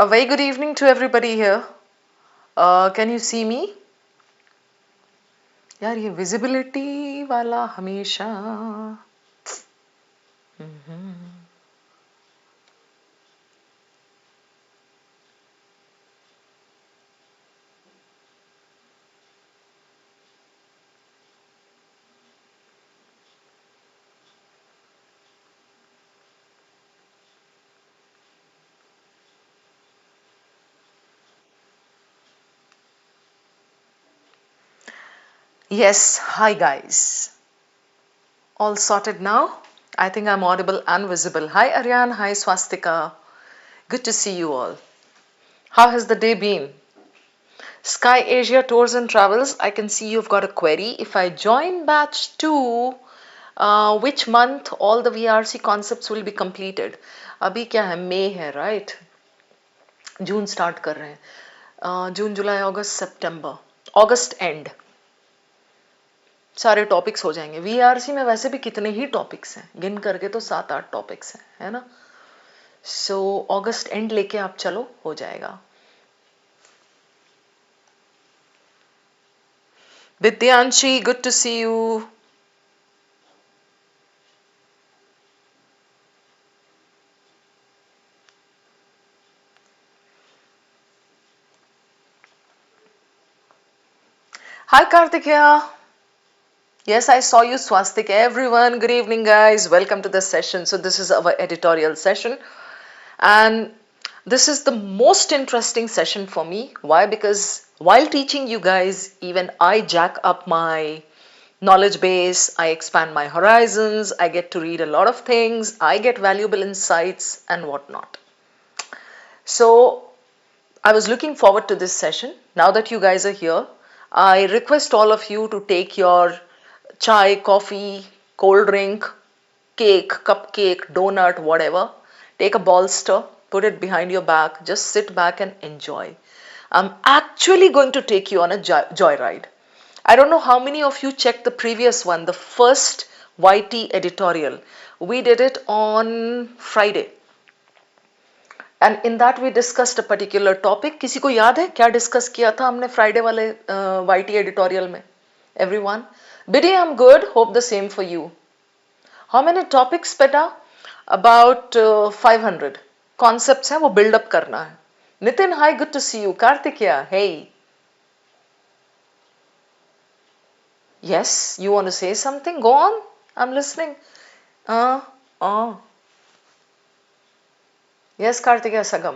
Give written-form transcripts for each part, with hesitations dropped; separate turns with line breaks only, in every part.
A very good evening to everybody here. Can you see me? यार ये visibility वाला हमेशा Yes, hi guys. All sorted now? I think I'm audible and visible. Hi Aryan, hi Swastika. Good to see you all. How has the day been? Sky Asia Tours and Travels, I can see you've got a query. If I join batch 2, which month all the VRC concepts will be completed? अभी क्या है? May है, right? जून start कर रहे हैं जून जुलाई अगस्त सितंबर अगस्त and सारे topics हो जाएंगे वीआरसी में वैसे भी कितने ही टॉपिक्स हैं गिन करके तो 7-8 टॉपिक्स हैं है ना सो अगस्त एंड लेके आप चलो हो जाएगा Vidyanshi good to see you hi Kartikeya Yes, I saw you, Swastik. Everyone, good evening, guys. Welcome to the session. So, this is our editorial session, and this is the most interesting session for me. Why? Because while teaching you guys, even I jack up my knowledge base, I expand my horizons, I get to read a lot of things, I get valuable insights, and whatnot. So, I was looking forward to this session. Now that you guys are here, I request all of you to take your chai, coffee, cold drink, cake, cupcake, donut, whatever. Take a bolster, put it behind your back, just sit back and enjoy. I'm actually going to take you on a joyride. I don't know how many of you checked the previous one, the first YT editorial. We did it on Friday. And in that we discussed a particular topic. किसी को याद है क्या discuss किया था हमने Friday वाले YT editorial में? Everyone? Biddy, I'm good. Hope the same for you. How many topics beta? About 500 concepts हैं वो build up करना है. Nitin, hi, good to see you. Kartikeya, hey. Yes, you want to say something? Go on. I'm listening. Yes Kartikeya सगम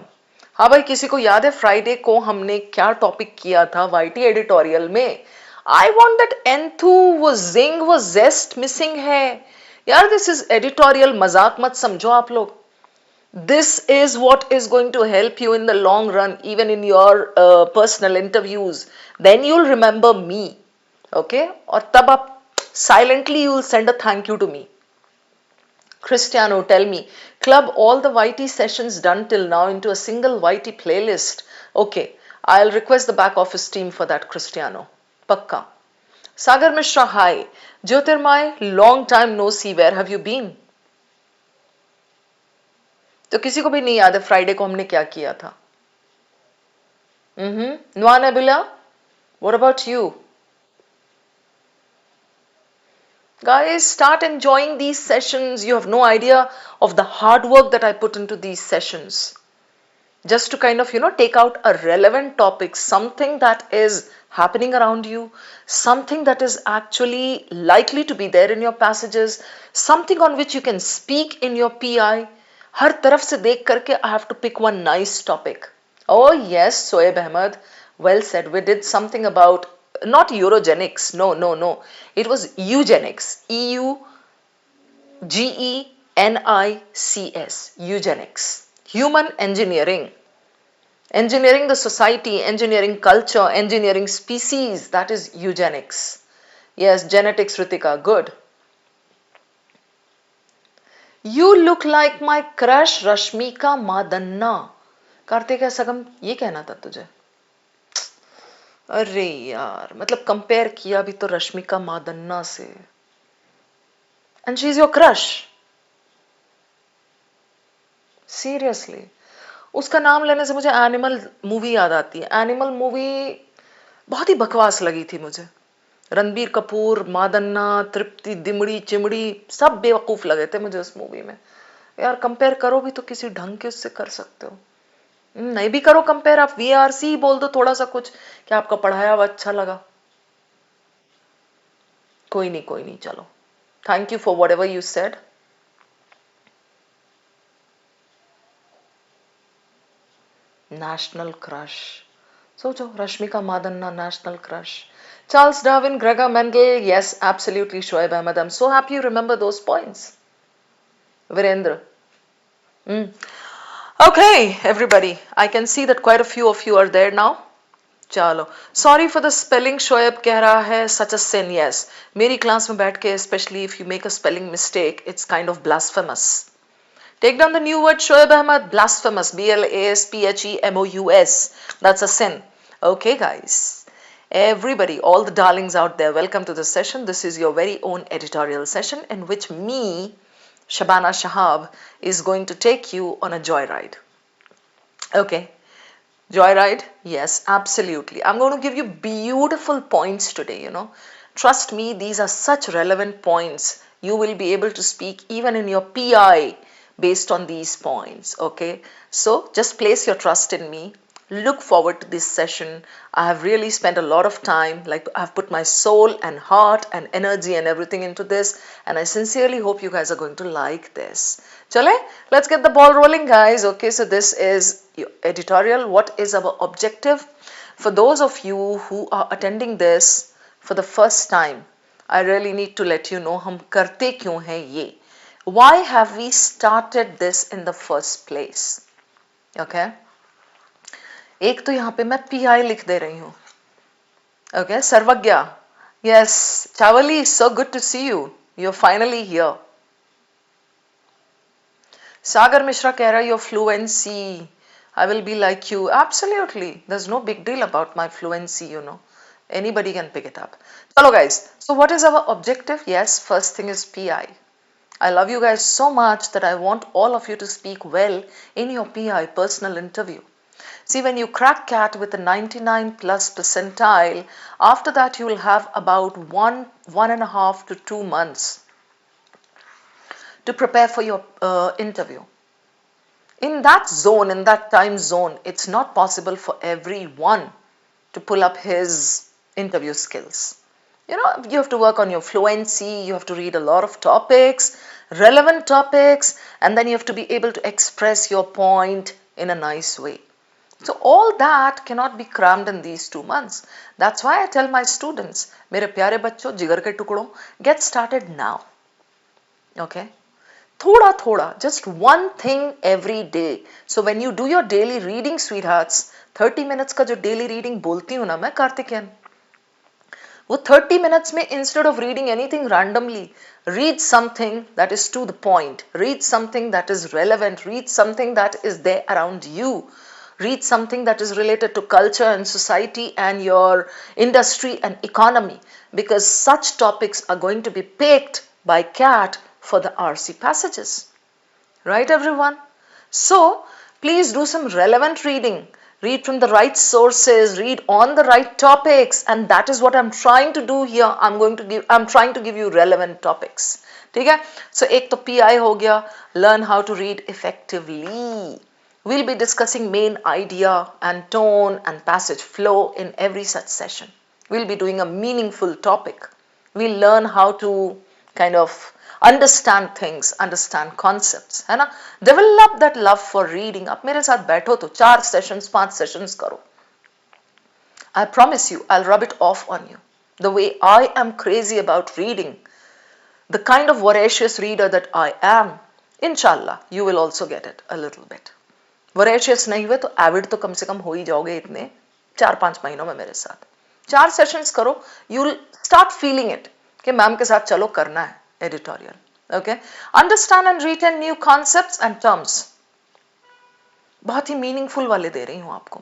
हाँ भाई किसी को याद है फ्राइडे को हमने क्या टॉपिक किया था वाईटी एडिटोरियल में आई वांट दैट एंथू वो जिंग वो जेस्ट मिसिंग है यार दिस इज एडिटोरियल मजाक मत समझो आप लोग this is what is going to help you in the long run even in your personal interviews then you'll remember me okay और तब आप silently you'll send a thank you to me Cristiano, tell me, club all the YT sessions done till now into a single YT playlist. Okay, I'll request the back office team for that, Cristiano. Pakka. Sagar Mishra, hi. Jyotirmay, long time no see. Where have you been? तो किसी को भी नहीं याद है Friday को हमने क्या किया था Nwa Nebula, what about you? Guys, start enjoying these sessions. You have no idea of the hard work that I put into these sessions. Just to kind of, take out a relevant topic, something that is happening around you, something that is actually likely to be there in your passages, something on which you can speak in your PI. हर तरफ से देख करके I have to pick one nice topic. Oh yes, Soeb Ahmed, well said. We did something about not Eurogenics, no. It was eugenics, EUGENICS, eugenics, human engineering, engineering the society, engineering culture, engineering species, that is eugenics. Yes, genetics, Ritika, good. You look like my crush Rashmika Madanna. Kartikeya सगम ये कहना था तुझे अरे यार मतलब compare किया भी तो रश्मिका मादन्ना से and she is your crush seriously उसका नाम लेने से मुझे एनिमल मूवी याद आती है। एनिमल मूवी बहुत ही बकवास लगी थी मुझे। रणबीर कपूर, मादन्ना, तृप्ति, दिमड़ी चिमड़ी सब बेवकूफ लगे थे मुझे उस मूवी में। यार कंपेयर करो भी तो किसी ढंग के उससे कर सकते हो। नहीं भी करो कंपेयर, आप वीआरसी बोल दो थोड़ा सा कुछ कि आपका पढ़ाया हुआ अच्छा लगा। कोई नहीं कोई नहीं, चलो, thank you for whatever you said. National crush, सोचो, Rashmika Mandanna national crush, Charles Darwin, Gregor Mendel, yes absolutely shoaib ahmed, I'm so happy you remember those points, virendra. Mm. Okay everybody, I can see that quite a few of you are there now. चलो, sorry for the spelling, Shoaib कह रहा है सच अ सिन। Yes, मेरी class में बैठ के specially if you make a spelling mistake it's kind of blasphemous. Take down the new word Shoaib Ahmed, blasphemous, BLASPHEMOUS, that's a sin. Okay guys, everybody, all the darlings out there, welcome to the session. This is your very own editorial session in which me, Shabana Shahab, is going to take you on a joyride. Okay, joyride? Yes, absolutely. I'm going to give you beautiful points today, you know. Trust me, these are such relevant points. You will be able to speak even in your PI based on these points, okay? So just place your trust in me. Look forward to this session. I have really spent a lot of time, like I've put my soul and heart and energy and everything into this, and I sincerely hope you guys are going to like this. Chale, let's get the ball rolling guys. Okay, so this is your editorial. What is our objective? For those of you who are attending this for the first time, I really need to let you know हम करते क्यों हैं ये. Why have we started this in the first place? Okay. एक तो यहाँ पे मैं PI लिख दे रही हूँ. Okay, Sarvagya. Yes, Chavali, so good to see you. You're finally here. Sagar Mishra कह रहा है your fluency. I will be like you. Absolutely. There's no big deal about my fluency, you know. Anybody can pick it up. Hello guys. So what is our objective? Yes, first thing is PI. I love you guys so much that I want all of you to speak well in your PI, personal interview. See, when you crack CAT with a 99 plus percentile, after that you will have about 1.5 to 2 months to prepare for your interview. In that zone, in that time zone, it's not possible for everyone to pull up his interview skills. You know, you have to work on your fluency, you have to read a lot of topics, relevant topics, and then you have to be able to express your point in a nice way. So all that cannot be crammed in these 2 months. That's why I tell my students, मेरे प्यारे बच्चों, जिगर के टुकड़ों, get started now. Okay? थोड़ा थोड़ा, just one thing every day. So when you do your daily reading, sweethearts, 30 minutes का जो daily reading बोलती हूँ ना मैं कार्तिकेयन, वो 30 minutes में instead of reading anything randomly, read something that is to the point, read something that is relevant, read something that is there around you, read something that is related to culture and society and your industry and economy, because such topics are going to be picked by CAT for the RC passages. Right everyone? So please do some relevant reading. Read from the right sources, read on the right topics, and that is what I'm trying to do here. I'm trying to give you relevant topics. ठीक है? So एक तो PI हो गया, learn how to read effectively. We'll be discussing main idea and tone and passage flow in every such session. We'll be doing a meaningful topic. We'll learn how to kind of understand things, understand concepts, है ना? Develop that love for reading. अब मेरे साथ बैठो तो 4 sessions, 5 sessions करो. I promise you, I'll rub it off on you. The way I am crazy about reading, the kind of voracious reader that I am, inshallah, you will also get it a little bit. Voracious नहीं हुए तो avid तो कम से कम हो ही जाओगे इतने 4-5 महीनों में मेरे साथ. 4 sessions करो, you'll start feeling it कि मैम के साथ चलो करना है editorial. Okay, understand and retain new concepts and terms. बहुत ही meaningful वाले दे रही हूँ आपको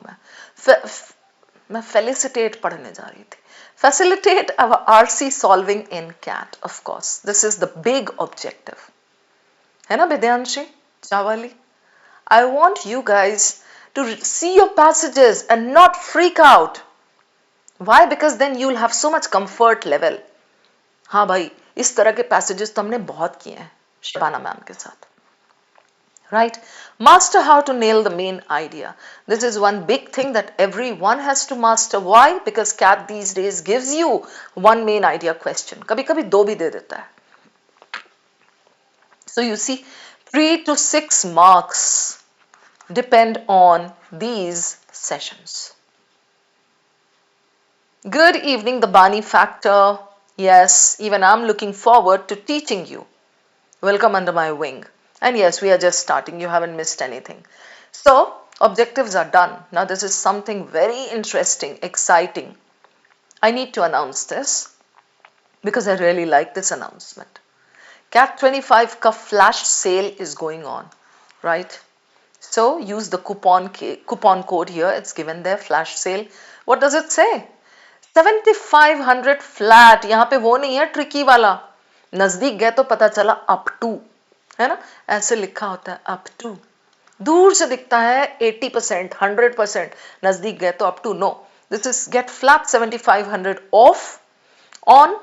मैं felicitate पढ़ने जा रही थी. Facilitate our RC solving in CAT, of course. This is the big objective. है ना Vidyanshi, चावाली? I want you guys to see your passages and not freak out. Why? Because then you'll have so much comfort level. हाँ भाई, इस तरह के passages तो हमने बहुत किए हैं शबाना मैम के साथ. Right? Master how to nail the main idea. This is one big thing that everyone has to master. Why? Because CAT these days gives you one main idea question. कभी कभी दो भी दे देता है. So you see, 3 to 6 marks depend on these sessions. Good evening, the Bani Factor. Yes, even I'm looking forward to teaching you. Welcome under my wing. And yes, we are just starting. You haven't missed anything. So, objectives are done. Now, this is something very interesting, exciting. I need to announce this because I really like this announcement. CAT 25 ka flash sale is going on, right? So, use the coupon code here. It's given there, flash sale. What does it say? 7500 flat. यहाँ पे वो नहीं है tricky वाला. नजदीक गए तो पता चला up to, है ना? ऐसे लिखा होता है up to. दूर से दिखता है 80%, 100%. नजदीक गए तो up to. No, this is get flat 7500 off on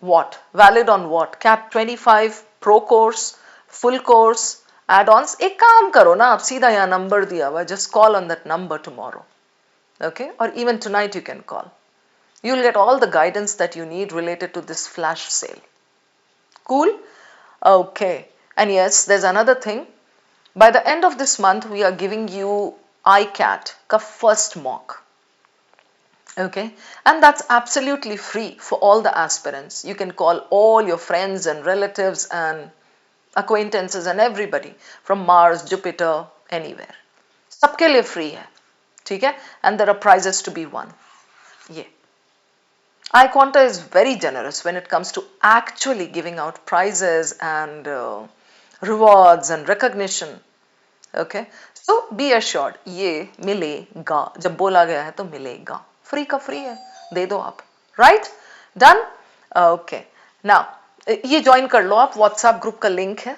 what? Valid on what? CAT 25 pro course, full course, add-ons. एक काम करो ना, आप सीधा यहाँ number दिया हुआ. Just call on that number tomorrow. Okay? Or even tonight you can call. You'll get all the guidance that you need related to this flash sale. Cool? Okay. And yes, there's another thing. By the end of this month, we are giving you iCat ka first mock. Okay. And that's absolutely free for all the aspirants. You can call all your friends and relatives and acquaintances and everybody from Mars, Jupiter, anywhere. सबके लिए free है. ठीक है? And there are prizes to be won. Yeah. iQuanta is very generous when it comes to actually giving out prizes and rewards and recognition. Okay, so be assured, ये मिलेगा. जब बोला गया है तो मिलेगा. Free का free है, दे दो आप. Right? Done? Okay. Now, ये join कर लो आप. WhatsApp group का link है,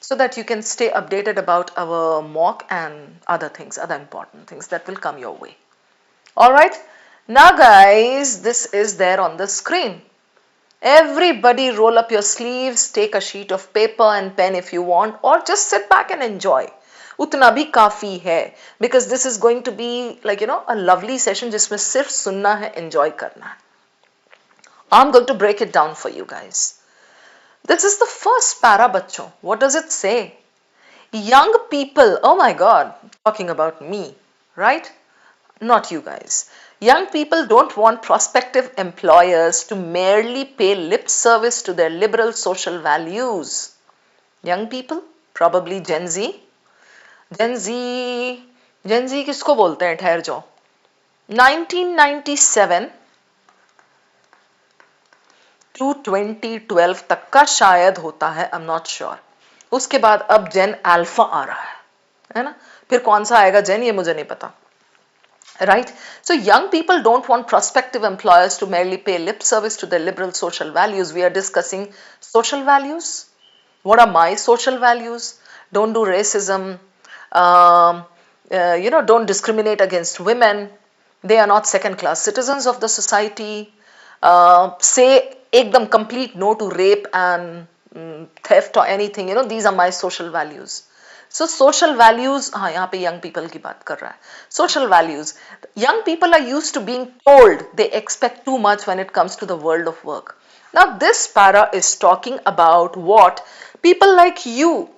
so that you can stay updated about our mock and other things, other important things that will come your way. All right. Now guys, this is there on the screen. Everybody roll up your sleeves, take a sheet of paper and pen if you want, or just sit back and enjoy. उतना भी काफी है, because this is going to be like, you know, a lovely session जिसमें सिर्फ सुनना है, enjoy करना है. I'm going to break it down for you guys. This is the first para, बच्चों. What does it say? Young people, oh my God, talking about me, right? Not you guys. Young people don't want prospective employers to merely pay lip service to their liberal social values. Young people, probably Gen Z. Gen Z किसको बोलते हैं? ठहर जाओ. 1997 to 2012 तक का शायद होता है, I'm not sure. उसके बाद अब Gen Alpha आ रहा है ना? फिर कौन सा आएगा Gen, ये मुझे नहीं पता. Right? So young people don't want prospective employers to merely pay lip service to their liberal social values. We are discussing social values. What are my social values? Don't do racism. You know, don't discriminate against women. They are not second-class citizens of the society. Say ekdam complete no to rape and theft or anything. You know, these are my social values. So social values, हाँ यहाँ पे young people की बात कर रहा है. Social values. Young people are used to being told they expect too much when it comes to the world of work. Now this para is talking about what people like you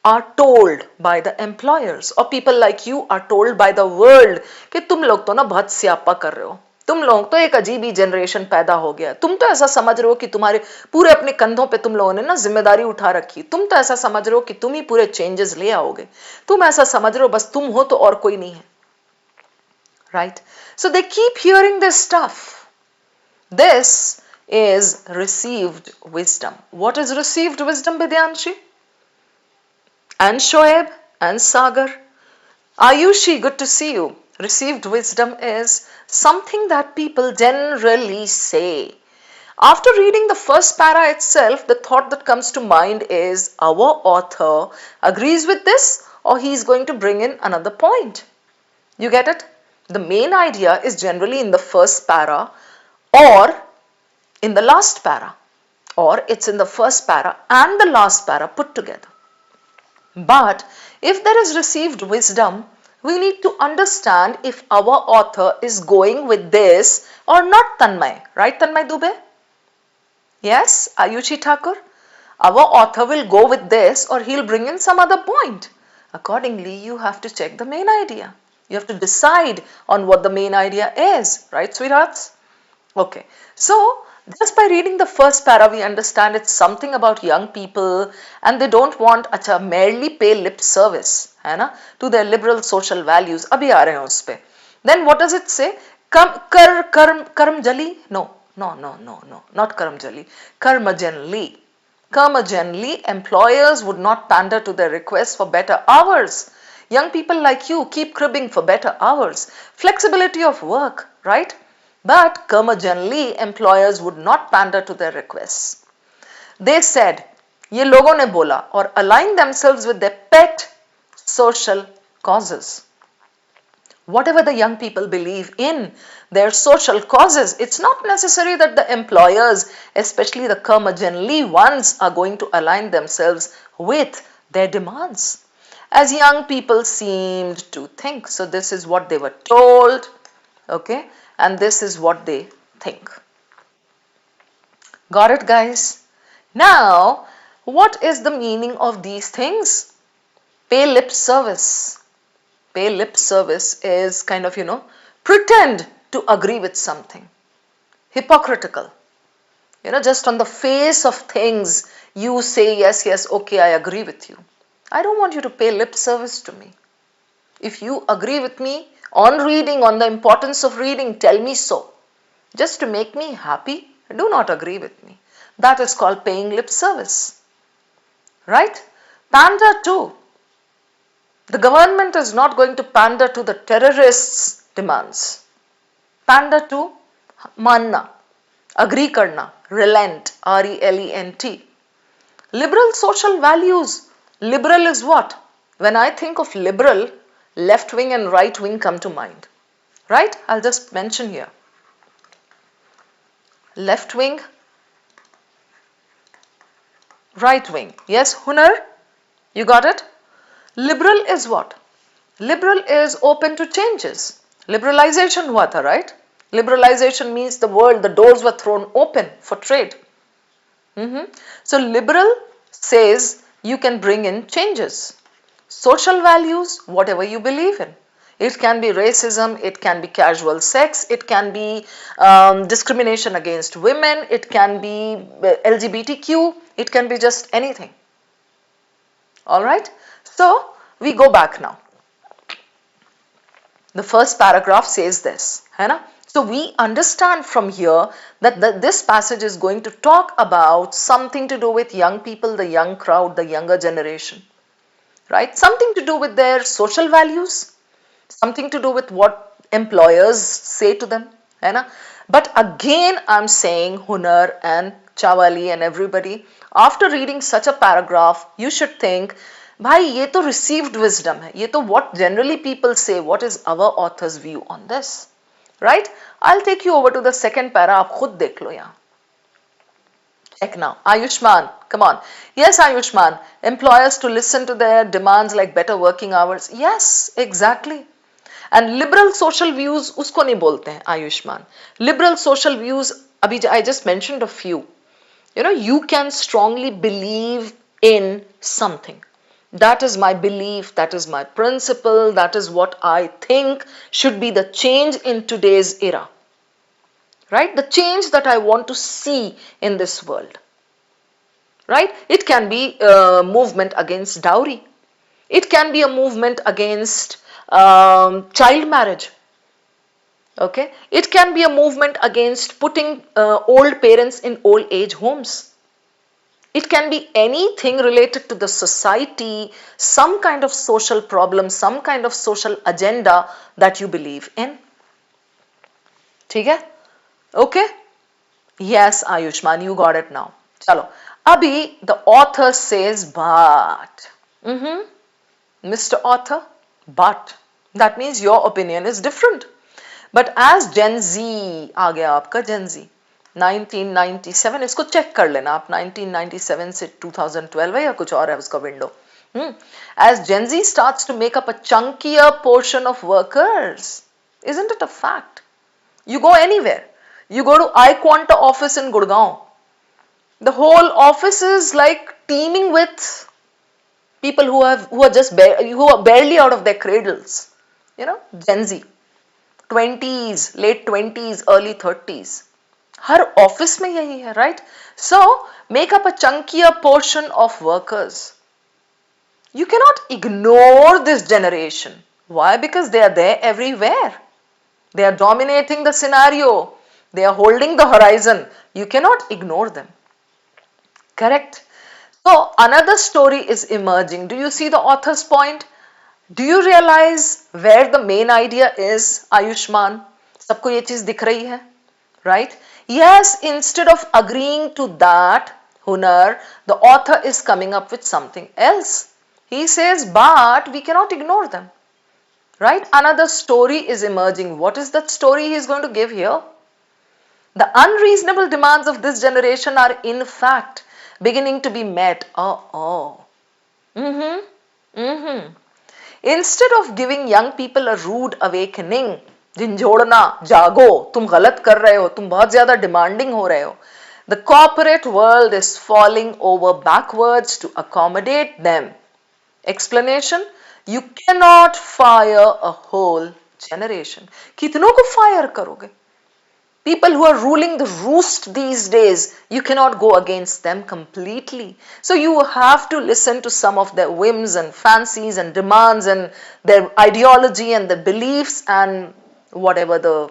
are told by the employers, or people like you are told by the world कि तुम लोग तो ना बहुत स्यापा कर रहे हो. तुम लोग तो एक अजीब ही जनरेशन पैदा हो गया. तुम तो ऐसा समझ रहे हो कि तुम्हारे पूरे अपने कंधों पे तुम लोगों ने ना जिम्मेदारी उठा रखी. तुम तो ऐसा समझ रहे हो कि तुम ही पूरे चेंजेस ले आओगे. तुम ऐसा समझ रहे हो बस तुम हो तो और कोई नहीं है. Right? So they keep hearing this stuff. This is received wisdom. What is received wisdom, Vidyanshi? And Shoaib and Sagar. Ayushi, good to see you. Received wisdom is something that people generally say. After reading the first para itself, the thought that comes to mind is our author agrees with this or he is going to bring in another point. You get it? The main idea is generally in the first para or in the last para, or it's in the first para and the last para put together. But if there is received wisdom, we need to understand if our author is going with this or not, Tanmay. Right, Tanmay Dubey? Yes, Ayushi Thakur? Our author will go with this or he'll bring in some other point. Accordingly, you have to check the main idea. You have to decide on what the main idea is. Right, sweethearts? Okay. So, just by reading the first para, we understand it's something about young people and they don't want merely pay lip service to their liberal social values. Abhi aa rahe hain us pe. Then what does it say? Karmjali? No, not Karmjali. Karmajanli. Karmajanli, employers would not pander to their requests for better hours. Young people like you keep cribbing for better hours. Flexibility of work, right? But curmudgeonly, employers would not pander to their requests. They said, ये लोगों ने बोला, or align themselves with their pet social causes. Whatever the young people believe in, their social causes, it's not necessary that the employers, especially the curmudgeonly ones, are going to align themselves with their demands, as young people seemed to think. So this is what they were told, okay? And this is what they think. Got it, guys? Now, what is the meaning of these things? Pay lip service. Pay lip service is kind of, pretend to agree with something. Hypocritical. Just on the face of things, you say, yes, okay, I agree with you. I don't want you to pay lip service to me. If you agree with me on reading, on the importance of reading, tell me so. Just to make me happy, do not agree with me. That is called paying lip service. Right? Pander too. The government is not going to pander to the terrorists' demands. Pander to manna, agree karna, relent, R-E-L-E-N-T. Liberal social values. Liberal is what? When I think of liberal, left wing and right wing come to mind. Right? I'll just mention here. Left wing, right wing. Yes, Hunar? You got it? Liberal is what? Liberal is open to changes. Liberalization hua tha, right? Liberalization means the doors were thrown open for trade. So liberal says you can bring in changes. Social values, whatever you believe in. It can be racism, it can be casual sex, it can be discrimination against women, it can be LGBTQ, it can be just anything. Alright? So, we go back now. The first paragraph says this. So, we understand from here that this passage is going to talk about something to do with young people, the young crowd, the younger generation. Right? Something to do with their social values, something to do with what employers say to them. But again, I'm saying Hunar and Chawali and everybody, after reading such a paragraph, you should think, bhai, ye to received wisdom hai. Ye to what generally people say. What is our author's view on this? Right? I'll take you over to the second para. Aap khud dekh lo yahan. Check now. Ayushman, come on. Yes, Ayushman. Employers to listen to their demands like better working hours. Yes, exactly. And liberal social views, usko nahi bolte hain, Ayushman. Liberal social views, I just mentioned a few. You can strongly believe in something. That is my belief, that is my principle, that is what I think should be the change in today's era. Right? The change that I want to see in this world. Right? It can be a movement against dowry. It can be a movement against child marriage. Okay? It can be a movement against putting old parents in old age homes. It can be anything related to the society, some kind of social problem, some kind of social agenda that you believe in. ठीक है? Okay? Yes, Ayushman, you got it now. Chalo. Abhi, the author says, but. Mr. Author, but that means your opinion is different. But as Gen Z आ गया आपका Gen Z 1997, इसको check कर लेना आप 1997 से 2012 है या कुछ और है उसका window. As Gen Z starts to make up a chunkier portion of workers, isn't it a fact? You go anywhere. You go to iQuanta office in Gurgaon. The whole office is like teeming with people who are barely out of their cradles. You know, Gen Z, 20s, late 20s, early 30s. Her office में यही है, right? So make up a chunkier portion of workers. You cannot ignore this generation. Why? Because they are there everywhere. They are dominating the scenario. They are holding the horizon. You cannot ignore them. Correct? So another story is emerging. Do you see the author's point? Do you realize where the main idea is, Ayushman? सबको ये चीज दिख रही है, right? Yes, instead of agreeing to that, Hunar, the author is coming up with something else. He says, but we cannot ignore them, right? Another story is emerging. What is that story he is going to give here? The unreasonable demands of this generation are in fact beginning to be met. Instead of giving young people a rude awakening, झंझोड़ना, जागो, तुम गलत कर रहे हो, तुम बहुत ज्यादा demanding हो रहे हो, the corporate world is falling over backwards to accommodate them. Explanation: you cannot fire a whole generation. कितनों को fire करोगे? People who are ruling the roost these days, you cannot go against them completely. So you have to listen to some of their whims and fancies and demands and their ideology and the beliefs and whatever the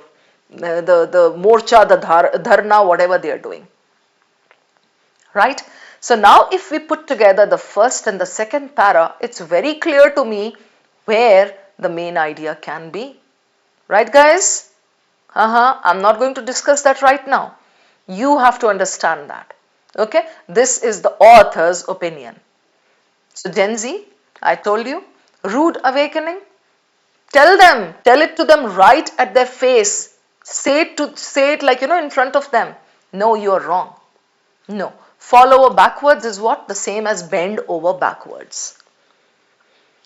morcha, the dharna, whatever they are doing. Right? So now if we put together the first and the second para, it's very clear to me where the main idea can be. Right, guys? I'm not going to discuss that right now. You have to understand that. Okay? This is the author's opinion. So Gen Z, I told you, rude awakening. Tell it to them right at their face. Say it like, in front of them. No, you are wrong. No. Fall over backwards is what? The same as bend over backwards.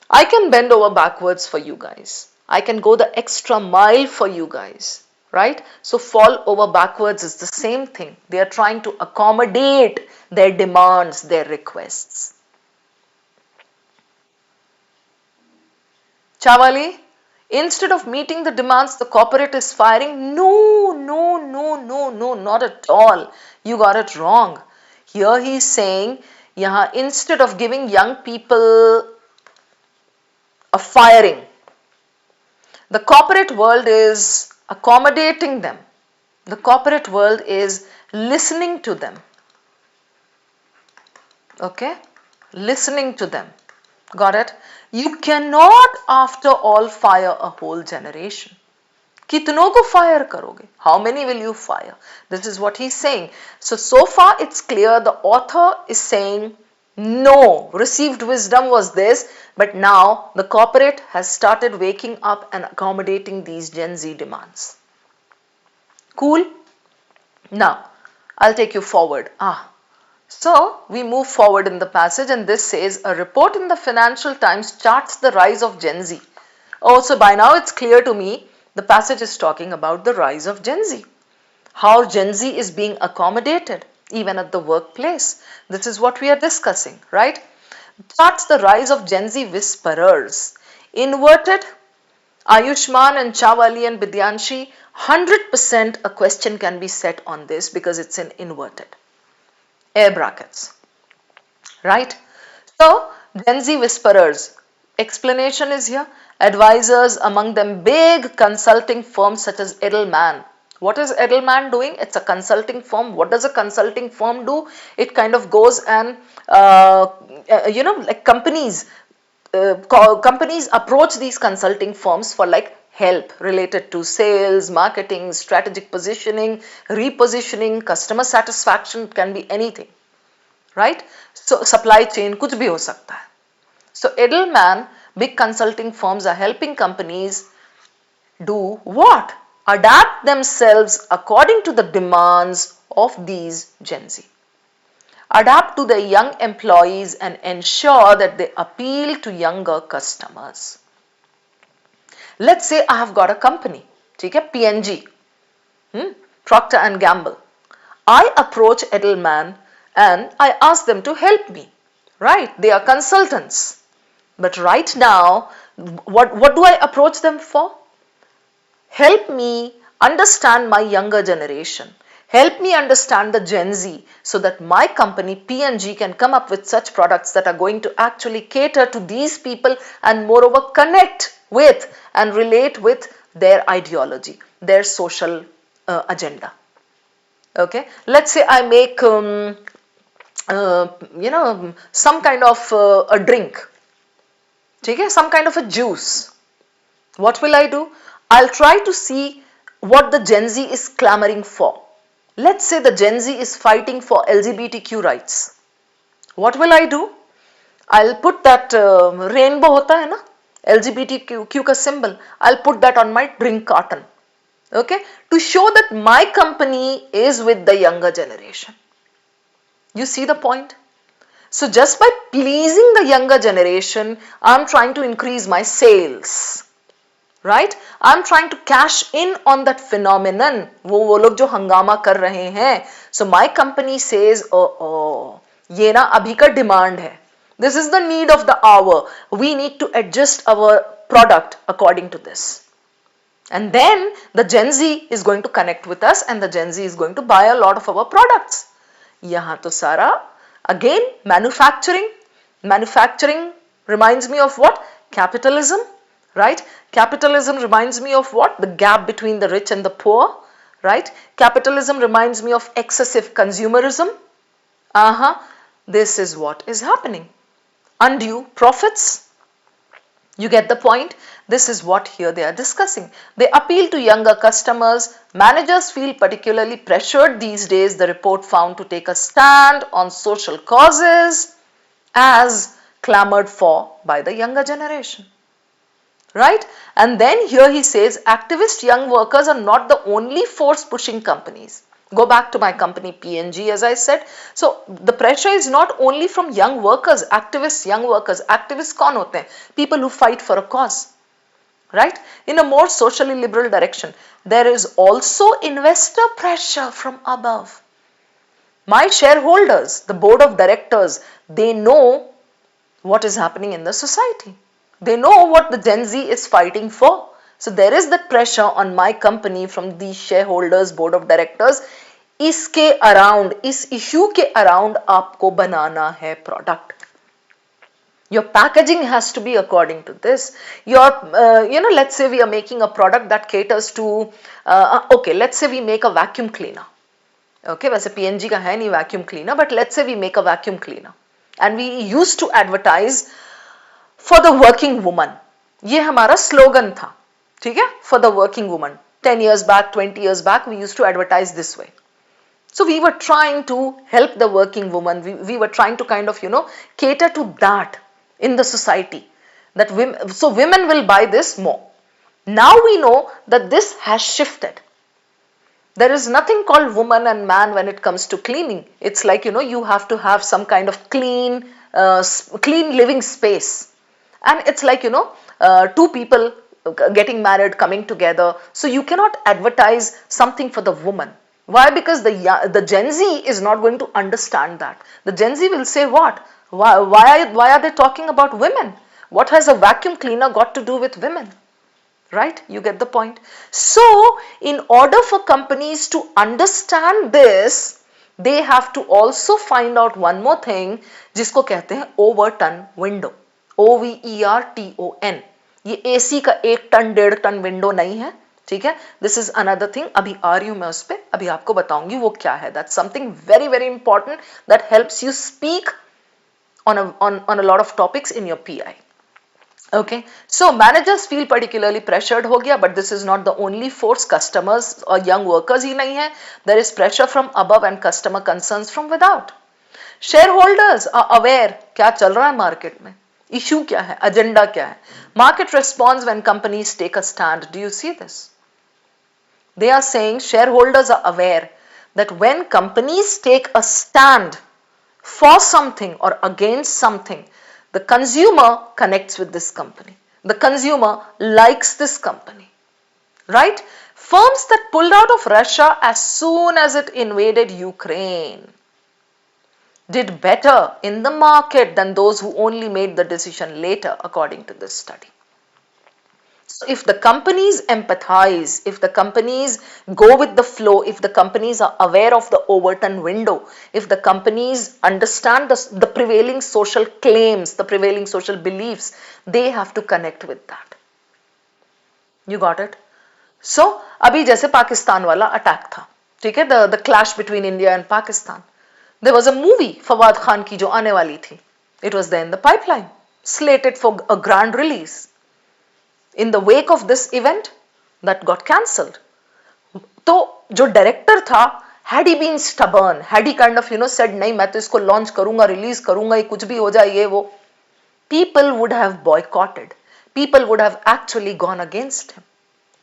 I can bend over backwards for you guys. I can go the extra mile for you guys. Right? So fall over backwards is the same thing. They are trying to accommodate their demands, their requests. Chawali, instead of meeting the demands the corporate is firing, no, not at all. You got it wrong. Here he is saying, instead of giving young people a firing, the corporate world is accommodating them. The corporate world is listening to them. Okay? Listening to them. Got it? You cannot after all fire a whole generation. कितनों को fire करोगे? How many will you fire? This is what he's saying. So far it's clear the author is saying no, received wisdom was this, but now the corporate has started waking up and accommodating these Gen Z demands. Cool? Now, I'll take you forward. So we move forward in the passage and this says, a report in the Financial Times charts the rise of Gen Z. Oh, so by now it's clear to me, the passage is talking about the rise of Gen Z. How Gen Z is being accommodated, even at the workplace. This is what we are discussing, right? Charts the rise of Gen Z whisperers. Inverted, Ayushman and Chawali and Bidyanshi, 100% a question can be set on this because it's in inverted. Air brackets. Right? So, Gen Z whisperers. Explanation is here. Advisors, among them big consulting firms such as Edelman. What is Edelman doing? It's a consulting firm. What does a consulting firm do? It kind of goes and, like companies approach these consulting firms for like help related to sales, marketing, strategic positioning, repositioning, customer satisfaction. It can be anything, right? So supply chain, कुछ भी हो सकता है. So Edelman big consulting firms are helping companies do what? Adapt themselves according to the demands of these Gen Z. Adapt to the young employees and ensure that they appeal to younger customers. Let's say I have got a company, ठीक है, P&G, Procter and Gamble. I approach Edelman and I ask them to help me, right? They are consultants. But right now, what do I approach them for? Help me understand my younger generation. Help me understand the Gen Z so that my company P&G can come up with such products that are going to actually cater to these people and moreover connect with and relate with their ideology, their social agenda. Okay, let's say I make some kind of a drink, okay, some kind of a juice. What will I do? I'll try to see what the Gen Z is clamoring for. Let's say the Gen Z is fighting for LGBTQ rights. What will I do? I'll put that rainbow hota hai na, LGBTQ ka symbol. I'll put that on my drink carton. Okay, to show that my company is with the younger generation. You see the point? So just by pleasing the younger generation, I'm trying to increase my sales. Right? I'm trying to cash in on that phenomenon. वो लोग जो हंगामा कर रहे हैं. So my company says, oh, ये ना अभी का demand है. This is the need of the hour. We need to adjust our product according to this. And then the Gen Z is going to connect with us and the Gen Z is going to buy a lot of our products. यहाँ तो सारा again manufacturing. Manufacturing reminds me of what? Capitalism. Right? Capitalism reminds me of what? The gap between the rich and the poor. Right? Capitalism reminds me of excessive consumerism. This is what is happening. Undue profits. You get the point? This is what here they are discussing. They appeal to younger customers. Managers feel particularly pressured these days, the report found, to take a stand on social causes as clamored for by the younger generation. Right? And then here he says, activist young workers are not the only force pushing companies. Go back to my company P&G, as I said. So the pressure is not only from young workers, activists, young workers. Activists kaun hote hain? People who fight for a cause. Right? In a more socially liberal direction. There is also investor pressure from above. My shareholders, the board of directors, they know what is happening in the society. They know what the Gen Z is fighting for. So there is that pressure on my company from the shareholders, board of directors. इसके around, इस issue के around आपको बनाना है product. Your packaging has to be according to this. Your, let's say we are making a product that caters to, okay, let's say we make a vacuum cleaner. Okay, वैसे P&G का है नहीं vacuum cleaner, but let's say we make a vacuum cleaner. And we used to advertise for the working woman. ये हमारा slogan था. ठीक है? For the working woman. 10 years back, 20 years back, we used to advertise this way. So we were trying to help the working woman. We were trying to kind of, cater to that in the society. That women will buy this more. Now we know that this has shifted. There is nothing called woman and man when it comes to cleaning. It's like, you have to have some kind of clean living space. And it's like, two people getting married, coming together. So you cannot advertise something for the woman. Why? Because the Gen Z is not going to understand that. The Gen Z will say what? Why are they talking about women? What has a vacuum cleaner got to do with women? Right? You get the point. So in order for companies to understand this, they have to also find out one more thing, जिसको कहते हैं overton window. OVERTON. ये AC का 1 ton 1.5 ton window नहीं है. ठीक है? This is another thing. अभी आ रही हूँ मैं उस पे, अभी आपको बताऊंगी वो क्या है. That's something very very important that helps you speak on a lot of topics in your PI. Okay, so managers feel particularly pressured हो गया, but this is not the only force. Customers और young workers ही नहीं है. There is pressure from above and customer concerns from without. Shareholders are aware क्या चल रहा है market में. Issue क्या है, agenda क्या है. Market responds when companies take a stand. Do you see this? They are saying shareholders are aware that when companies take a stand for something or against something, the consumer connects with this company. The consumer likes this company, right? Firms that pulled out of Russia as soon as it invaded Ukraine did better in the market than those who only made the decision later, according to this study. So if the companies empathize, if the companies go with the flow, if the companies are aware of the Overton window, if the companies understand the prevailing social claims, the prevailing social beliefs, they have to connect with that. You got it? So अभी जैसे पाकिस्तान वाला attack था, ठीक है, the clash between India and Pakistan. There was a movie Fawad Khan की जो आने वाली थी. It was there in the pipeline, slated for a grand release. In the wake of this event, that got cancelled. तो जो डायरेक्टर था, had he been stubborn, had he kind of said नहीं मैं तो इसको लॉन्च करूंगा, release करूंगा, ये कुछ भी हो जाए ये वो, people would have boycotted, people would have actually gone against him,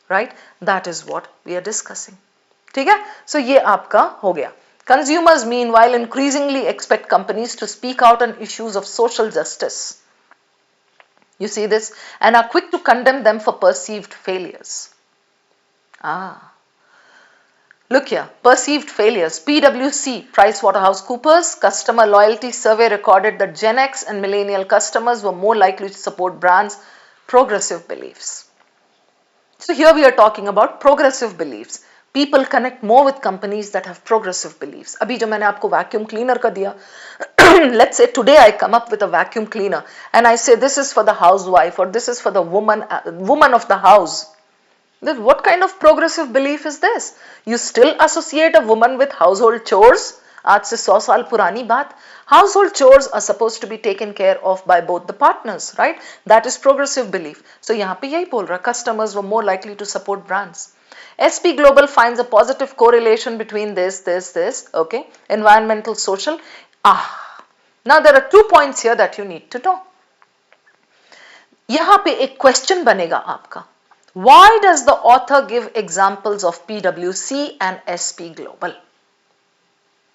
right? That is what we are discussing. ठीक है? So ये आपका हो गया. Consumers meanwhile increasingly expect companies to speak out on issues of social justice. You see this? And are quick to condemn them for perceived failures. Look here, perceived failures. PwC, PricewaterhouseCoopers, customer loyalty survey recorded that Gen X and millennial customers were more likely to support brands' progressive beliefs. So here we are talking about progressive beliefs. People connect more with companies that have progressive beliefs. अभी जो मैंने आपको vacuum cleaner का दिया, let's say today I come up with a vacuum cleaner and I say this is for the housewife or this is for the woman of the house. Then what kind of progressive belief is this? You still associate a woman with household chores? आज से 100 साल पुरानी बात. Household chores are supposed to be taken care of by both the partners, right? That is progressive belief. So यहाँ पे यही बोल रहा, customers were more likely to support brands. SP Global finds a positive correlation between this, okay? Environmental, social. Now there are 2 points here that you need to know. यहाँ पे एक question बनेगा आपका. Why does the author give examples of PwC and SP Global?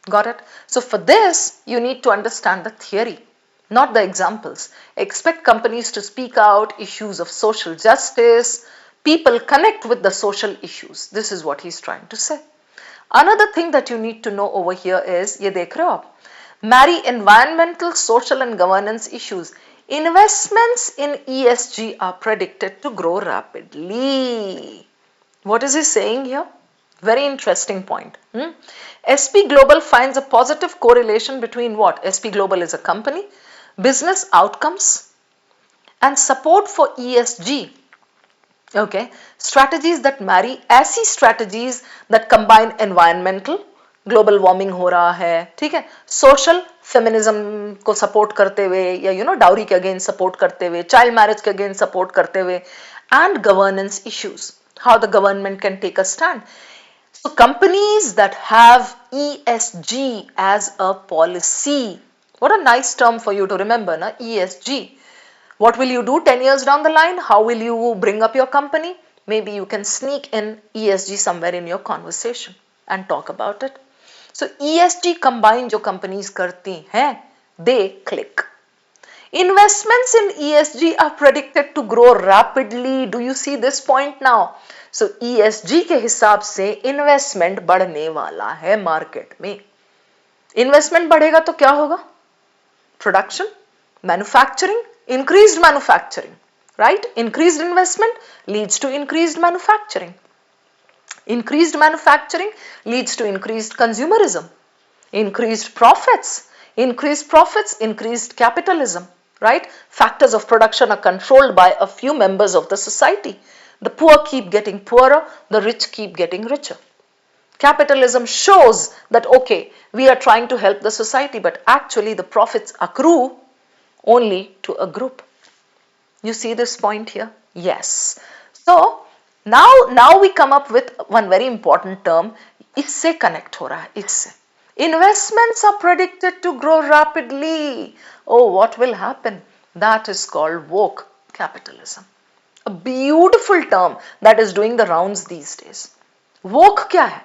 Got it? So for this, you need to understand the theory, not the examples. Expect companies to speak out issues of social justice. People connect with the social issues. This is what he's trying to say. Another thing that you need to know over here is, ये देख रहे हो आप, marry environmental, social and governance issues. Investments in ESG are predicted to grow rapidly. What is he saying here? Very interesting point. SP Global finds a positive correlation between what? SP Global is a company, business outcomes, and support for ESG. Okay, strategies that marry, ऐसी strategies that combine environmental, global warming हो रहा है, ठीक है, social feminism को support करते हुए या डाउरी के अगेंस्ट सपोर्ट करते हुए, चाइल्ड मैरिज के अगेंस्ट सपोर्ट करते हुए, and governance issues, how the government can take a stand. So companies that have ESG as a policy, what a nice term for you to remember, na? ESG. What will you do 10 years down the line? How will you bring up your company? Maybe you can sneak in ESG somewhere in your conversation and talk about it. So ESG combined जो companies करती हैं, they click. Investments in ESG are predicted to grow rapidly. Do you see this point now? So ESG के हिसाब से investment बढ़ने वाला है market में. Investment बढ़ेगा तो क्या होगा? Production, manufacturing, increased manufacturing, right? Increased investment leads to increased manufacturing. Increased manufacturing leads to increased consumerism, increased profits, increased capitalism, right? Factors of production are controlled by a few members of the society. The poor keep getting poorer, the rich keep getting richer. Capitalism shows that, okay, we are trying to help the society, but actually the profits accrue only to a group. You see this point here? Yes. So, now we come up with one very important term. इससे connect हो रहा है, इससे. Investments are predicted to grow rapidly. Oh, what will happen? That is called woke capitalism. A beautiful term that is doing the rounds these days. Woke क्या है?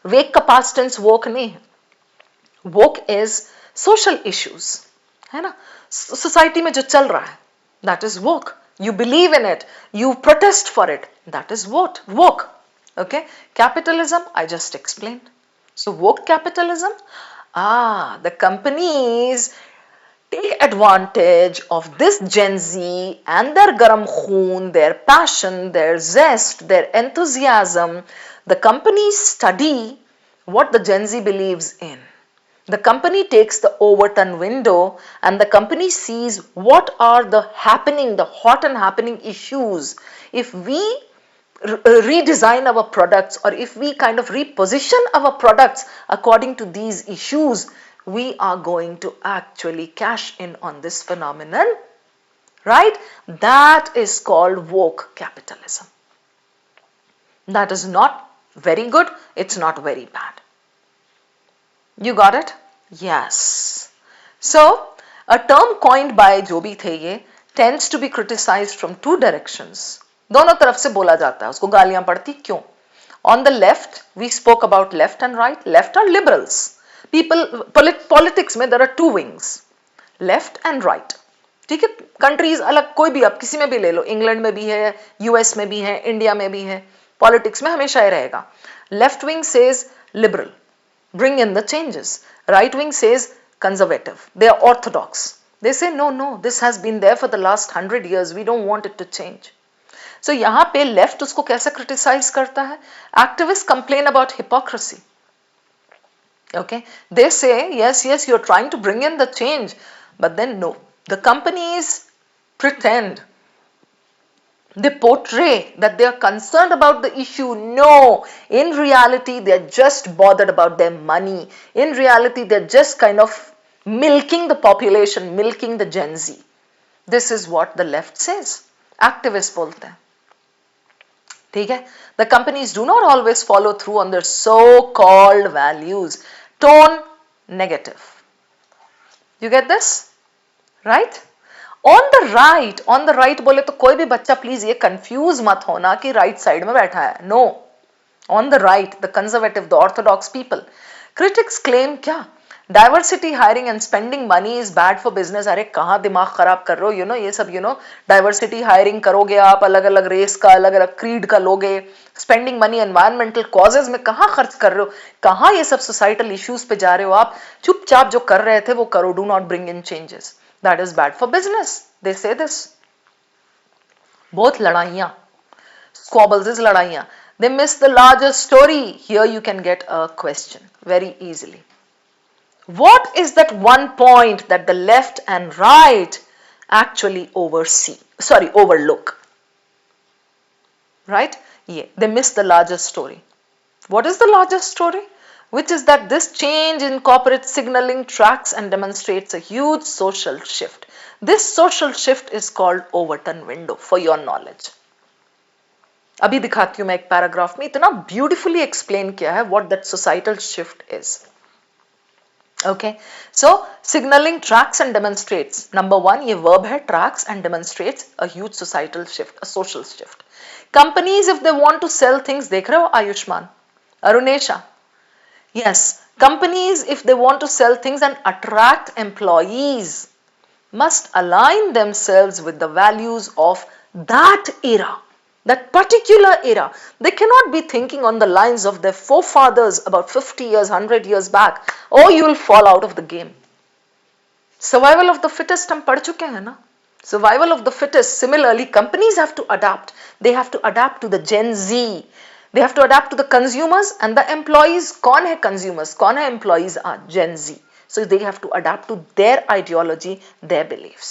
Wake का past tense woke नहीं है. Woke is social issues, है ना? Society में जो चल रहा है, that is woke. You believe in it, you protest for it, that is what? Woke. Okay? Capitalism, I just explained. So woke capitalism, the companies take advantage of this Gen Z and their garam khoon, their passion, their zest, their enthusiasm. The companies study what the Gen Z believes in. The company takes the Overton window and the company sees what are the hot and happening issues. If we redesign our products, or if we kind of reposition our products according to these issues, we are going to actually cash in on this phenomenon, right? That is called woke capitalism. That is not very good, it's not very bad. You got it? Yes. So, a term coined by जो भी थे ये tends to be criticized from two directions. दोनों तरफ से बोला जाता है, उसको गालियां पड़ती क्यों? On the left, we spoke about left and right. Left are liberals. People, politics में there are two wings, left and right. ठीक है, कंट्रीज अलग कोई भी आप किसी में भी ले लो, इंग्लैंड में भी है, यूएस में भी है, इंडिया में भी है, पॉलिटिक्स में हमेशा ही रहेगा. Left wing says liberal, bring in the changes. Right wing says conservative, they are orthodox. They say no, this has been there for the last 100 years, we don't want it to change. So यहाँ पे left उसको कैसे criticize करता है? Activists complain about hypocrisy. Okay, they say yes, you're trying to bring in the change, but then no, the companies pretend, they portray that they are concerned about the issue. No, in reality they're just bothered about their money. In reality they're just kind of milking the population, milking the Gen Z. This is what the left says. Activists बोलते हैं. ठीक है? The companies do not always follow through on their so-called values. Tone negative. You get this? Right? On the right बोले तो कोई भी बच्चा please ये कंफ्यूज मत होना कि राइट साइड में बैठा है. No, on the right, the conservative, the orthodox people. Critics claim क्या? Diversity hiring and spending money is bad for business. अरे कहाँ दिमाग खराब कर रहे हो? ये सब डाइवर्सिटी हायरिंग करोगे आप, अलग अलग रेस का, अलग अलग क्रीड का लोगे, स्पेंडिंग मनी एनवायरमेंटल कॉजेज में कहाँ खर्च कर रहे हो? कहाँ ये सब सोसाइटल इश्यूज पे जा रहे हो आप? चुपचाप जो कर रहे थे वो करो. Do not bring in changes. That is bad for business. They say this. Both लड़ाइयाँ, squabbles is लड़ाइयाँ. They miss the larger story. Here you can get a question very easily. What is that one point that the left and right actually overlook? Right? Yeah, they miss the larger story. What is the larger story? Which is that this change in corporate signaling tracks and demonstrates a huge social shift. This social shift is called Overton window, for your knowledge. अभी दिखाती हूँ मैं एक paragraph में, इतना beautifully explain किया है what that societal shift is. Okay, so signaling tracks and demonstrates. Number one, ये verb है, tracks and demonstrates a huge societal shift, a social shift. Companies, if they want to sell things, देख रहे हो Ayushman, अरुणेशा. Yes, companies, if they want to sell things and attract employees, must align themselves with the values of that era, that particular era. They cannot be thinking on the lines of their forefathers about 50 years, 100 years back, or you will fall out of the game. Survival of the fittest हम पढ़ चुके हैं ना? Survival of the fittest. Similarly, companies have to adapt. They have to adapt to the Gen Z. They have to adapt to the consumers and the employees. कौन है consumers? कौन है employees? are Gen Z. So they have to adapt to their ideology, their beliefs.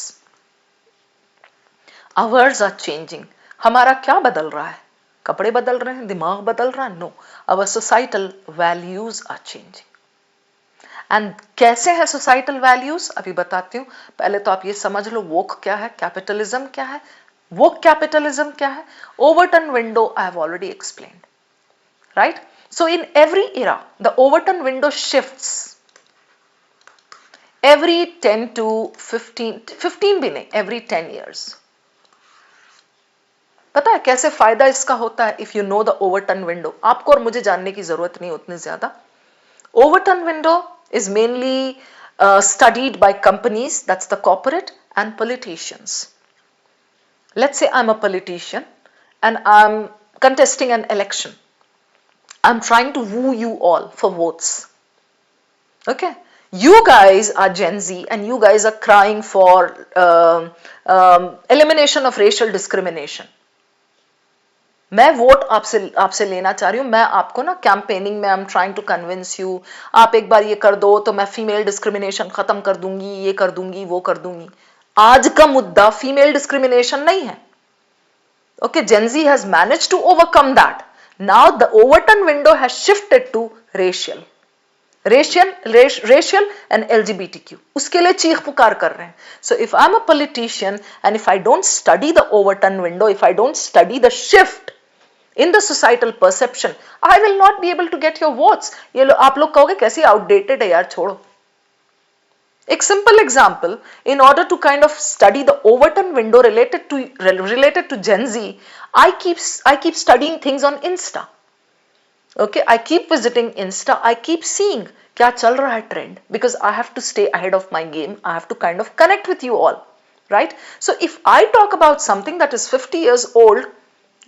Ours are changing. हमारा क्या बदल रहा है? कपड़े बदल रहे हैं, दिमाग बदल रहा है? No. Our societal values are changing. And कैसे है societal values? अभी बताती हूँ. पहले तो आप ये समझ लो woke क्या है, capitalism क्या है, woke capitalism क्या है. Overton window I have already explained. Right? So in every era, the Overton window shifts. every 10 to 15 भी नहीं, every 10 years. पता है कैसे फायदा इसका होता है? If you know the Overton window, आपको और मुझे जानने की जरूरत नहीं उतनी ज्यादा. Overturn window is mainly studied by companies, that's the corporate, and politicians. Let's say I'm a politician and I'm contesting an election. I'm trying to woo you all for votes. Okay, you guys are Gen Z and you guys are crying for elimination of racial discrimination. मैं vote आपसे लेना चाह रही हूँ, मैं आपको ना campaigning में I am trying to convince you, आप एक बार ये कर दो तो मैं फीमेल डिस्क्रिमिनेशन खत्म कर दूंगी, ये कर दूंगी, वो कर दूंगी. आज का मुद्दा फीमेल डिस्क्रिमिनेशन नहीं है. Okay, Gen Z has managed to overcome that. Now the Overton window has shifted to racial and LGBTQ. उसके लिए चीख पुकार कर रहे हैं. So if I am a politician and if I don't study the Overton window, if I don't study the shift in the societal perception, I will not be able to get your votes. ये लो, आप लोग कहोगे कैसी outdated है यार, छोड़ो. एक simple example, in order to kind of study the overturn window related to Gen Z, I keep studying things on Insta. Okay, I keep visiting Insta, I keep seeing क्या चल रहा है trend, because I have to stay ahead of my game, I have to kind of connect with you all, right? So if I talk about something that is 50 years old,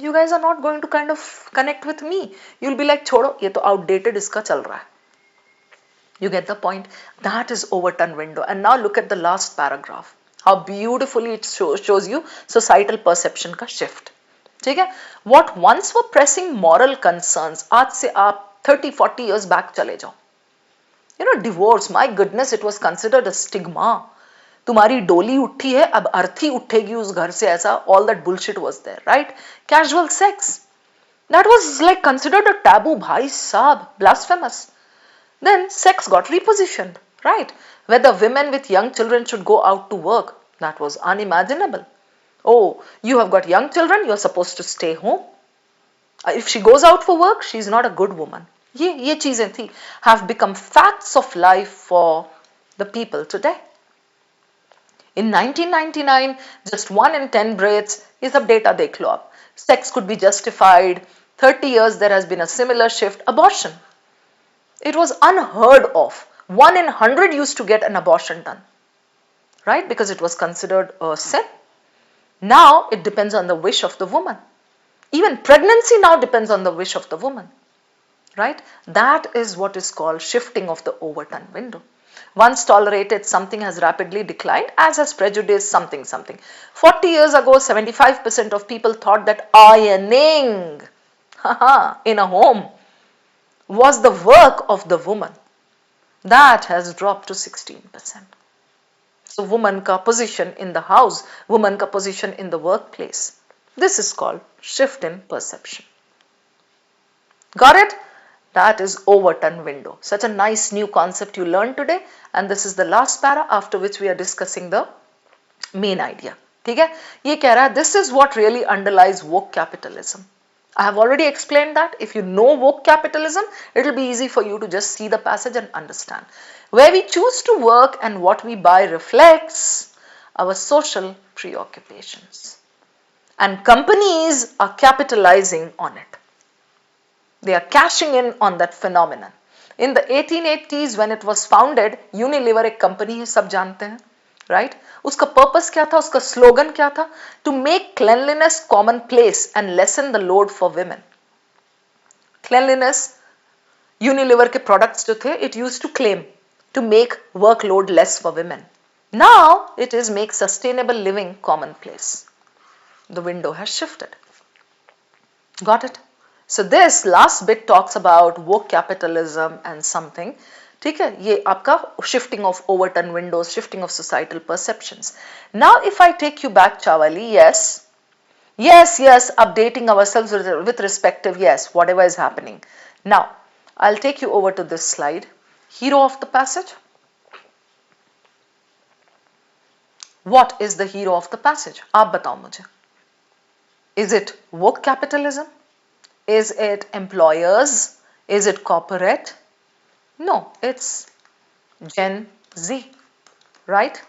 you guys are not going to kind of connect with me. You'll be like, छोड़ो, ये तो outdated इसका चल रहा है. You get the point? That is overturn window. And now look at the last paragraph. How beautifully it shows you societal perception का shift. ठीक है? What once were pressing moral concerns, आज से आप 30-40 years back चले जाओ. You know, divorce, my goodness, it was considered a stigma. तुम्हारी डोली उठी है, अब अर्थी उठेगी उस घर से, ऐसा, all that bullshit was there, right? Casual sex, that was like considered a taboo, bhai sahab, blasphemous. Then sex got repositioned, right? Whether women with young children should go out to work, that was unimaginable. Oh, you have got young children, you're supposed to stay home. If she goes out for work, she's not a good woman. ये चीजें थी, have become facts of life for the people today. In 1999, just 1 in 10 breaths, ये सब data देख लो आप. Sex could be justified. 30 years there has been a similar shift. Abortion, it was unheard of. 1 in 100 used to get an abortion done, right? Because it was considered a sin. Now it depends on the wish of the woman. Even pregnancy now depends on the wish of the woman, right? That is what is called shifting of the overturn window. Once tolerated, something has rapidly declined, as has prejudice, something. 40 years ago, 75% of people thought that ironing in a home was the work of the woman. That has dropped to 16%. So woman ka position in the house, woman ka position in the workplace. This is called shift in perception. Got it? That is overturn window. Such a nice new concept you learned today, and this is the last para, after which we are discussing the main idea. ठीक है? ये कह रहा है, this is what really underlies woke capitalism. I have already explained that. If you know woke capitalism, it will be easy for you to just see the passage and understand. Where we choose to work and what we buy reflects our social preoccupations. And companies are capitalizing on it. They are cashing in on that phenomenon. In the 1880s, when it was founded, Unilever एक company है, सब जानते हैं, right? उसका purpose क्या था, उसका slogan क्या था? To make cleanliness commonplace and lessen the load for women. Cleanliness, Unilever के products जो थे, it used to claim to make workload less for women. Now it is make sustainable living commonplace. The window has shifted. Got it? So this last bit talks about woke capitalism and something. ठीक है, ये आपका shifting of overturn windows, shifting of societal perceptions. Now if I take you back, Chawali, yes, updating ourselves with respective, yes, whatever is happening. Now I'll take you over to this slide. Hero of the passage. What is the hero of the passage? आप बताओ मुझे. Is it woke capitalism? Is it employers? Is it corporate? No, it's Gen Z. right?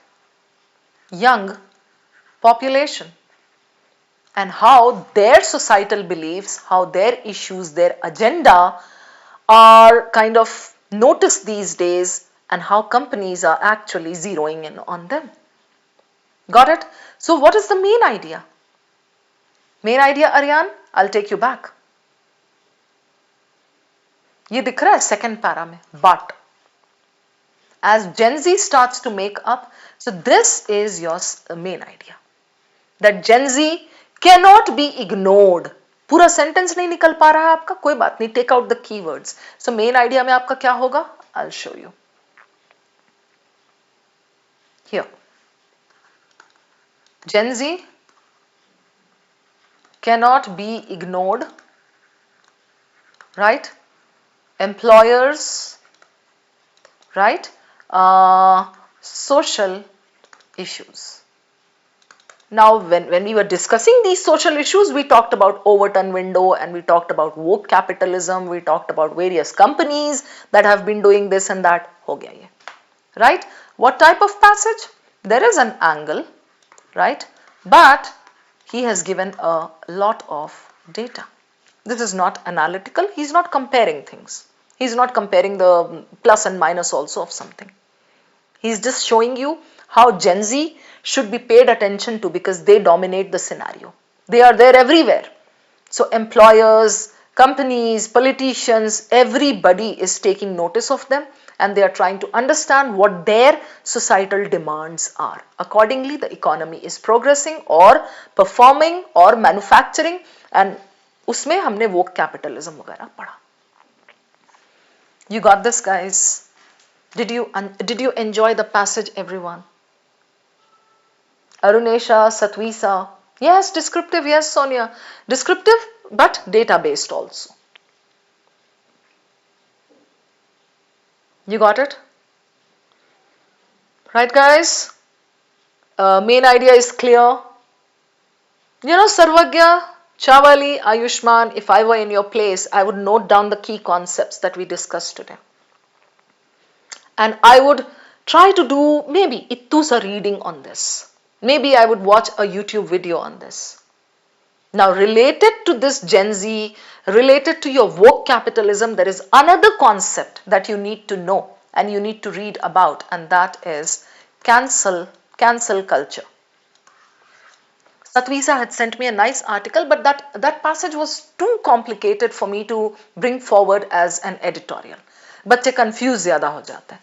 Young population, and how their societal beliefs, how their issues, their agenda are kind of noticed these days, and how companies are actually zeroing in on them. Got it? So what is the main idea? Main idea, Aryan, I'll take you back. ये दिख रहा है second para में, but as Gen Z starts to make up, so this is your main idea, that Gen Z cannot be ignored. पूरा sentence नहीं निकल पा रहा है आपका, कोई बात नहीं, take out the keywords. So main idea में आपका क्या होगा? I show you here. Gen Z cannot be ignored, right? Employers, right? Social issues. Now, when we were discussing these social issues, we talked about Overton window, and we talked about woke capitalism, we talked about various companies that have been doing this and that. हो गया ये, right? What type of passage? There is an angle, right? But he has given a lot of data. This is not analytical. He's not comparing things. He's not comparing the plus and minus also of something. He's just showing you how Gen Z should be paid attention to, because they dominate the scenario. They are there everywhere. So employers, companies, politicians, everybody is taking notice of them, and they are trying to understand what their societal demands are. Accordingly, the economy is progressing or performing or manufacturing, and उसमें हमने woke capitalism वगैरह पढ़ा. You got this, guys? Did you enjoy the passage, everyone? Arunesha, Satvisa. Yes, descriptive. Yes, Sonia. Descriptive, but data based also. You got it? Right, guys? Main idea is clear. You know, Sarvagya, Chavali, Ayushman, if I were in your place, I would note down the key concepts that we discussed today. And I would try to do maybe ittusa reading on this. Maybe I would watch a YouTube video on this. Now, related to this Gen Z, related to your woke capitalism, there is another concept that you need to know and you need to read about, and that is cancel culture. Satvisa had sent me a nice article, but that passage was too complicated for me to bring forward as an editorial. बच्चे confused ज़्यादा हो जाते हैं.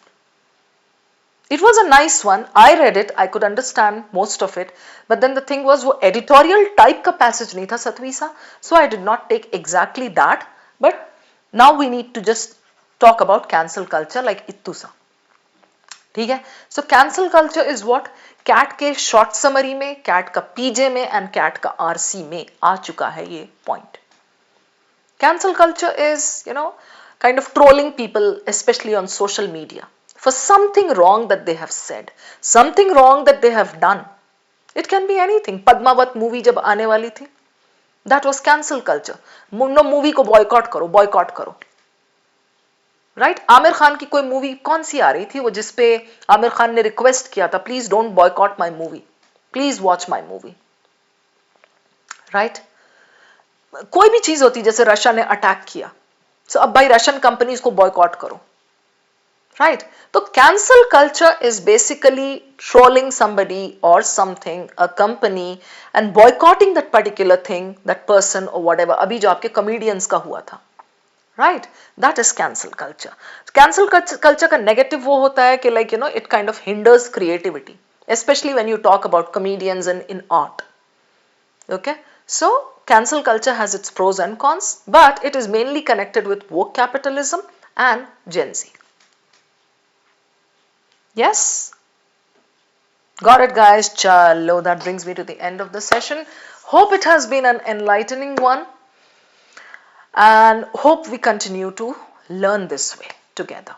It was a nice one. I read it. I could understand most of it. But then the thing was, वो editorial type का passage नहीं था, Satvisa. So I did not take exactly that. But now we need to just talk about cancel culture like ittusa. ठीक है? So cancel culture is what? CAT के short summary में, CAT का PJ में and CAT का RC में आ चुका है ये point. Cancel culture is, kind of trolling people, especially on social media, for something wrong that they have said, something wrong that they have done. It can be anything. Padmavat movie जब आने वाली थी, that was cancel culture. No movie को boycott करो. Right? Aamir Khan की कोई movie कौन सी आ रही थी वो जिसपे आमिर खान ने रिक्वेस्ट किया था, please don't boycott my movie, please watch my movie. Right? कोई भी चीज होती जैसे रशिया ने अटैक किया, सो अब भाई रशियन कंपनीज को बॉयकॉट करो. राइट? तो cancel culture is basically trolling somebody or something, a company, and boycotting that particular thing, that person or whatever. अभी जो आपके कॉमेडियंस का हुआ था, right? That is cancel culture. Cancel culture का negative वो होता है कि it kind of hinders creativity, especially when you talk about comedians and in art. Okay? So cancel culture has its pros and cons, but it is mainly connected with woke capitalism and Gen Z. Yes? Got it, guys? Chalo, that brings me to the end of the session. Hope it has been an enlightening one, and hope we continue to learn this way together.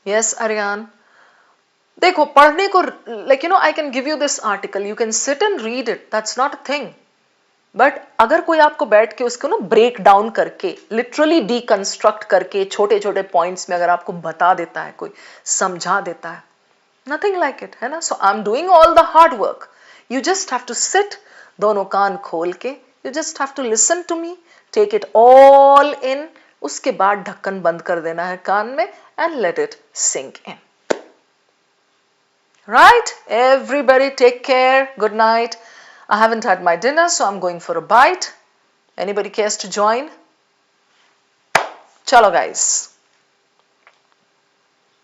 Yes, Aryan. देखो पढ़ने को I can give you this article, you can sit and read it, that's not a thing. But अगर कोई आपको बैठ के उसको ना ब्रेक डाउन करके लिटरली डीकंस्ट्रक्ट करके छोटे छोटे पॉइंट्स में अगर आपको बता देता है, कोई समझा देता है, नथिंग लाइक इट, है ना. So I am doing all the hard work. You just have to sit, दोनों कान खोल के, you just have to listen to me, take it all in. उसके बाद ढक्कन बंद कर देना है कान में and let it sink in. Right? Everybody take care. Good night. I haven't had my dinner, so I'm going for a bite. Anybody cares to join? Chalo, guys.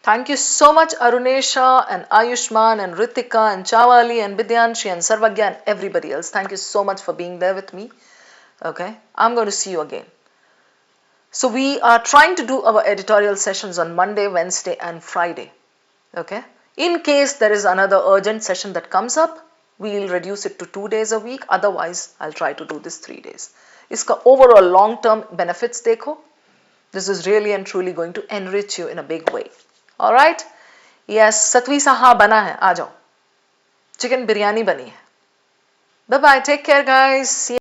Thank you so much, Arunesha and Ayushman and Ritika and Chawali and Vidyanshi and Sarvagya and everybody else. Thank you so much for being there with me. Okay, I'm going to see you again. So we are trying to do our editorial sessions on Monday, Wednesday and Friday. Okay. In case there is another urgent session that comes up, we will reduce it to 2 days a week. Otherwise, I'll try to do this 3 days. Iska overall long-term benefits dekho. This is really and truly going to enrich you in a big way. All right? Yes, Satvi saha bana hai. Aa jao. Chicken biryani bani hai. Bye-bye. Take care, guys. See